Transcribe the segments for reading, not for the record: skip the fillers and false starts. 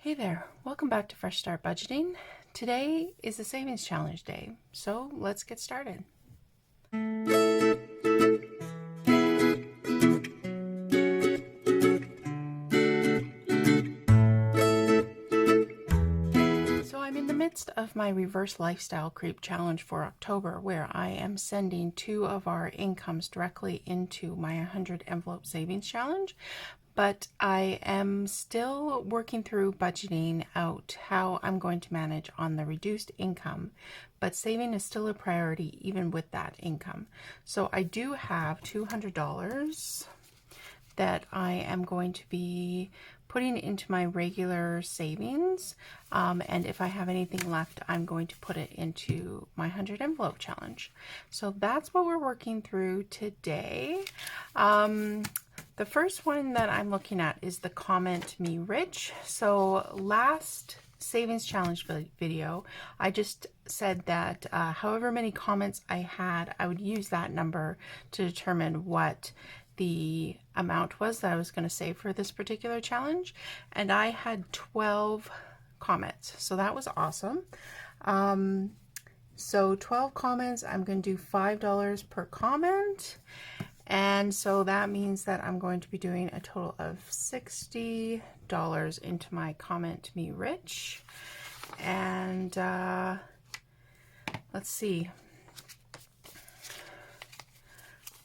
Hey there, welcome back to Fresh Start Budgeting. Today is the Savings Challenge Day, so let's get started. So I'm in the midst of my Reverse Lifestyle Creep Challenge for October, where I am sending 2 of our incomes directly into my 100 Envelope Savings Challenge. But I am still working through budgeting out how I'm going to manage on the reduced income, but saving is still a priority even with that income. So I do have $200 that I am going to be putting into my regular savings, and if I have anything left, I'm going to put it into my 100 envelope challenge. So that's what we're working through today. The first one that I'm looking at is the Comment Me Rich. So last savings challenge video, I just said that however many comments I had, I would use that number to determine what the amount was that I was going to save for this particular challenge. And I had 12 comments, so that was awesome. So 12 comments, I'm going to do $5 per comment. And so that means that I'm going to be doing a total of $60 into my Comment Me Rich. And let's see.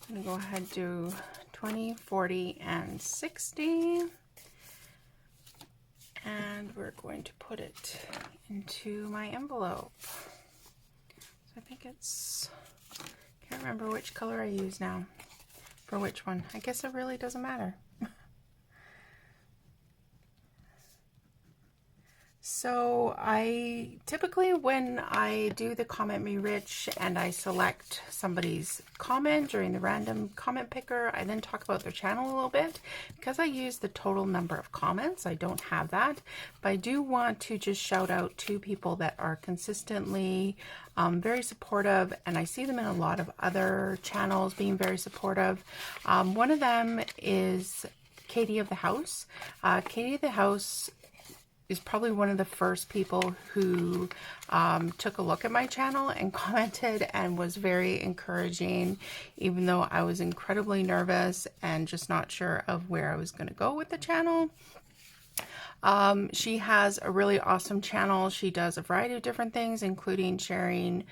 I'm going to go ahead and do 20, 40, and 60. And we're going to put it into my envelope. So I think it's, can't remember which color I use now. For which one? I guess it really doesn't matter. So I typically, when I do the Comment Me Rich and I select somebody's comment during the random comment picker, I then talk about their channel a little bit. Because I use the total number of comments, I don't have that, but I do want to just shout out 2 people that are consistently very supportive, and I see them in a lot of other channels being very supportive. One of them is Katie of the House. Katie of the House is probably one of the first people who took a look at my channel and commented and was very encouraging, even though I was incredibly nervous and just not sure of where I was going to go with the channel. She has a really awesome channel. She does a variety of different things, including sharing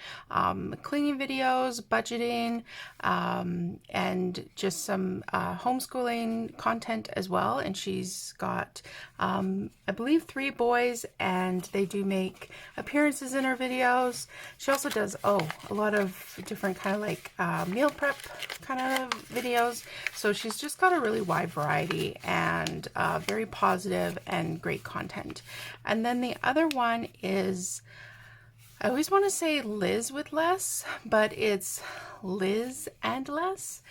cleaning videos, budgeting, and just some homeschooling content as well. And she's got, I believe, 3 boys, and they do make appearances in her videos. She also does, a lot of different kind of like meal prep kind of videos. So she's just got a really wide variety and very positive and great content. And then the other one is, I always want to say Liz with less, but it's Liz and less.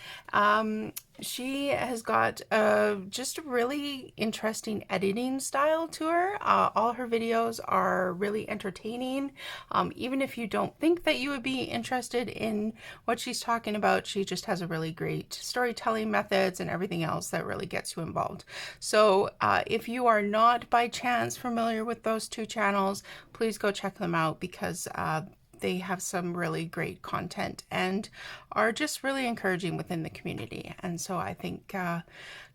She has got just a really interesting editing style to her. All her videos are really entertaining. Even if you don't think that you would be interested in what she's talking about, she just has a really great storytelling methods and everything else that really gets you involved. So if you are not by chance familiar with those 2 channels, please go check them out, because they have some really great content and are just really encouraging within the community. And so I think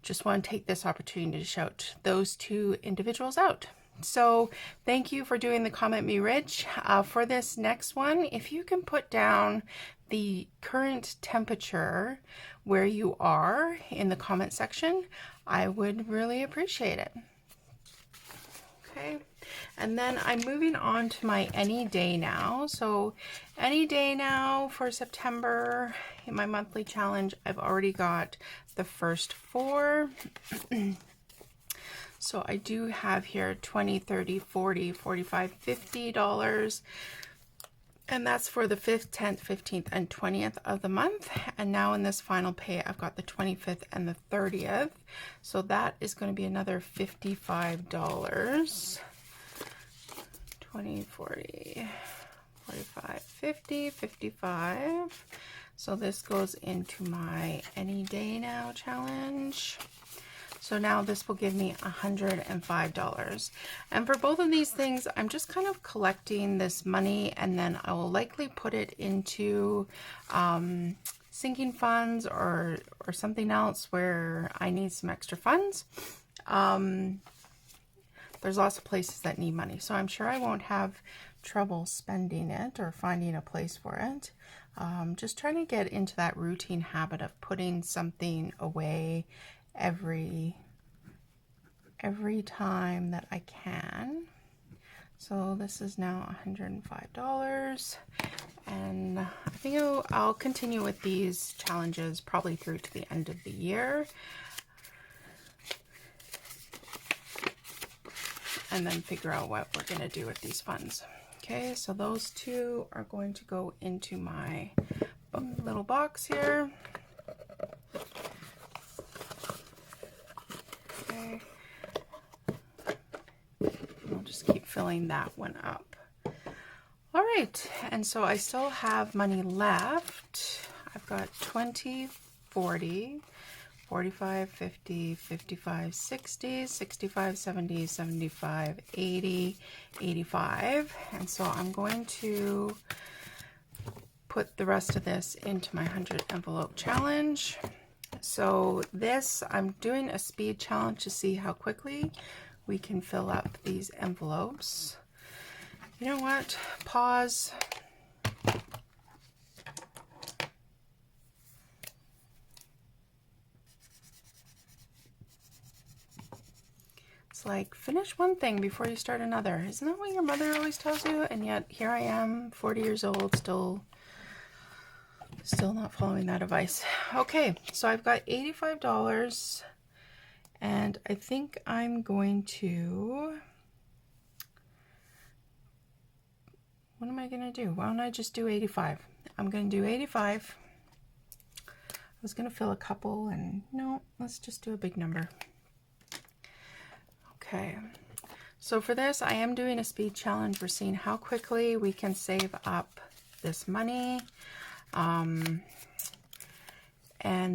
just want to take this opportunity to shout those 2 individuals out. So thank you for doing the Comment Me Rich. For this next one, if you can put down the current temperature where you are in the comment section, I would really appreciate it. Okay, and then I'm moving on to my Any Day Now. So Any Day Now for September, in my monthly challenge, I've already got the first 4. So I do have here 20, 30, 40, 45, $50. And that's for the 5th, 10th, 15th, and 20th of the month. And now in this final pay, I've got the 25th and the 30th. So that is going to be another $55. 20, 40, 45, 50, 55. So this goes into my Any Day Now challenge. So now this will give me $105. And for both of these things, I'm just kind of collecting this money, and then I will likely put it into sinking funds or something else where I need some extra funds. There's lots of places that need money, so I'm sure I won't have trouble spending it or finding a place for it. Just trying to get into that routine habit of putting something away every time that I can. So this is now $105, and I think I'll continue with these challenges probably through to the end of the year, and then figure out what we're going to do with these funds. Okay, so those two are going to go into my little box here. Okay, I'll just keep filling that one up. All right, and so I still have money left. I've got 20, 40, 45, 50, 55, 60, 65, 70, 75, 80, 85. And so I'm going to put the rest of this into my 100 envelope challenge. So this, I'm doing a speed challenge to see how quickly we can fill up these envelopes. You know what? Pause. Like, finish one thing before you start another. Isn't that what your mother always tells you? And yet here I am, 40 years old, still not following that advice. Okay, so I've got $85, and I think I'm going to, what am I going to do? Why don't I just do 85? I'm going to do 85. I was going to fill a couple, and no, let's just do a big number. Okay, so for this, I am doing a speed challenge. We're seeing how quickly we can save up this money. And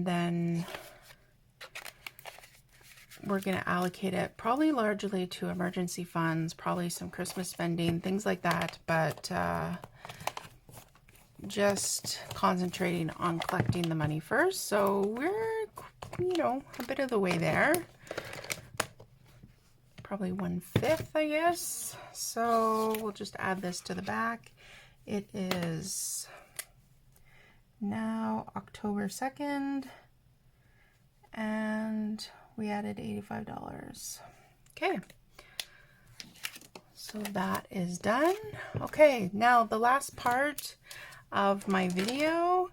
then we're going to allocate it probably largely to emergency funds, probably some Christmas spending, things like that, but just concentrating on collecting the money first. So we're, you know, a bit of the way there. Probably 1/5, I guess. So we'll just add this to the back. It is now October 2nd, and we added $85. Okay, so that is done. Okay, now the last part of my video.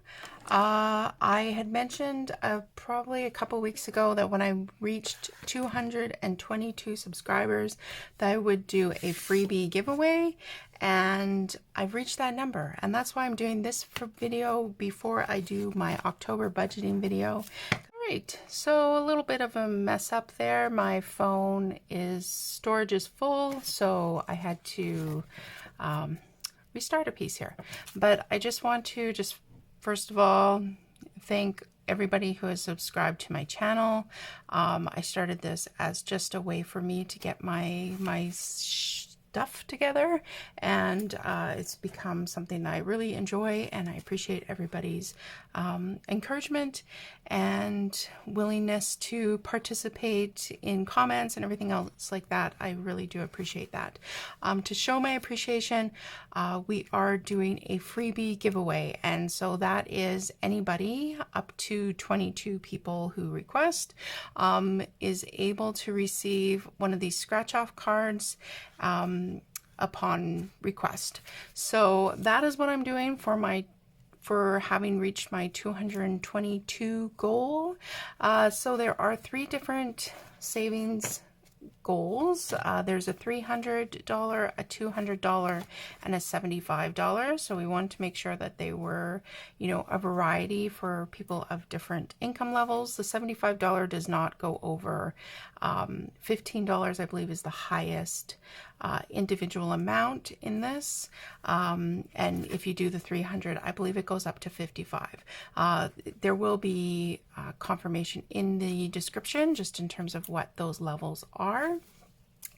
I had mentioned probably a couple weeks ago that when I reached 222 subscribers that I would do a freebie giveaway, and I've reached that number, and that's why I'm doing this video before I do my October budgeting video. Alright, so a little bit of a mess up there. My phone storage is full, so I had to restart a piece here. But I just want to first of all thank everybody who has subscribed to my channel. I started this as just a way for me to get my stuff together, and it's become something that I really enjoy, and I appreciate everybody's encouragement and willingness to participate in comments and everything else like that. I really do appreciate that. To show my appreciation, we are doing a freebie giveaway, and so that is anybody up to 22 people who request is able to receive one of these scratch-off cards upon request. So that is what I'm doing for having reached my 222 goal. So there are 3 different savings goals. There's a $300, a $200, and a $75. So we wanted to make sure that they were, a variety for people of different income levels. The $75 does not go over $15, I believe, is the highest individual amount in this. And if you do the 300, I believe it goes up to 55. There will be confirmation in the description just in terms of what those levels are.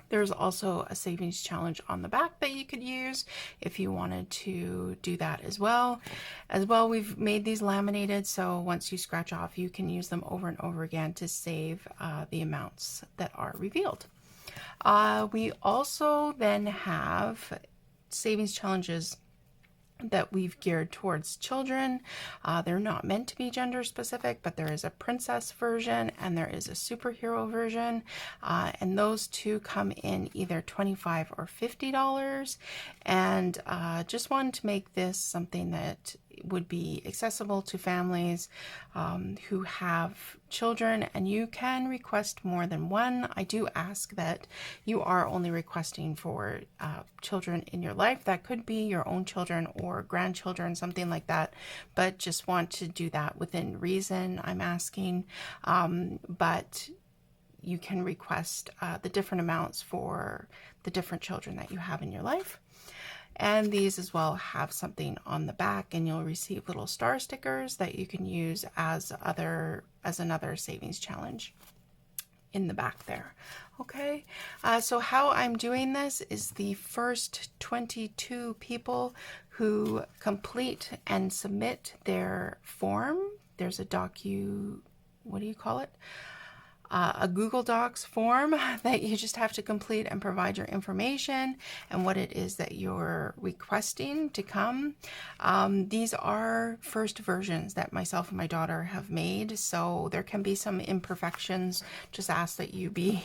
There's also a savings challenge on the back that you could use if you wanted to do that as well. We've made these laminated, so once you scratch off, you can use them over and over again to save the amounts that are revealed. We also then have savings challenges that we've geared towards children. They're not meant to be gender specific, but there is a princess version and there is a superhero version. And those two come in either $25 or $50. And just wanted to make this something that would be accessible to families who have children, and you can request more than one. I do ask that you are only requesting for children in your life. That could be your own children or grandchildren, something like that, but just want to do that within reason. I'm asking, but you can request the different amounts for the different children that you have in your life. And these as well have something on the back, and you'll receive little star stickers that you can use as another savings challenge in the back there. Okay, so how I'm doing this is the first 22 people who complete and submit their form. There's a what do you call it? A Google Docs form that you just have to complete and provide your information and what it is that you're requesting to come. These are first versions that myself and my daughter have made, so there can be some imperfections. Just ask that you be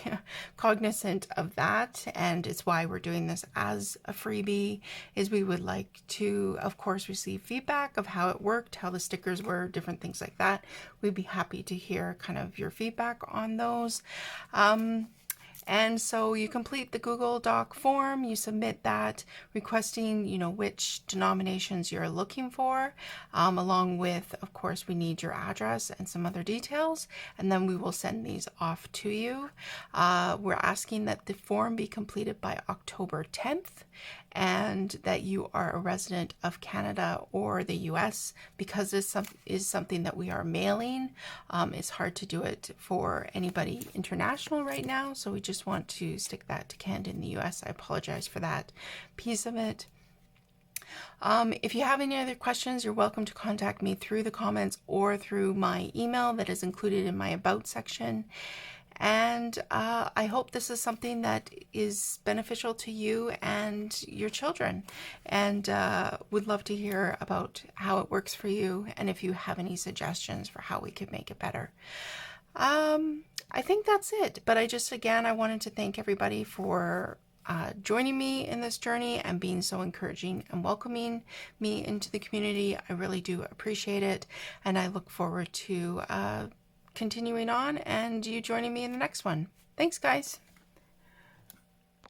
cognizant of that, and it's why we're doing this as a freebie, is we would like to, of course, receive feedback of how it worked, how the stickers were, different things like that. We'd be happy to hear kind of your feedback on those. And so you complete the Google Doc form, you submit that requesting, which denominations you're looking for, along with, of course, we need your address and some other details, and then we will send these off to you. We're asking that the form be completed by October 10th, and that you are a resident of Canada or the US, because this is something that we are mailing. It's hard to do it for anybody international right now, so we just want to stick that to Canada and the US. I apologize for that piece of it. If you have any other questions, you're welcome to contact me through the comments or through my email that is included in my About section. And I hope this is something that is beneficial to you and your children, and would love to hear about how it works for you and if you have any suggestions for how we could make it better. I think that's it, but I wanted to thank everybody for joining me in this journey and being so encouraging and welcoming me into the community. I really do appreciate it, and I look forward to continuing on and you joining me in the next one. Thanks, guys.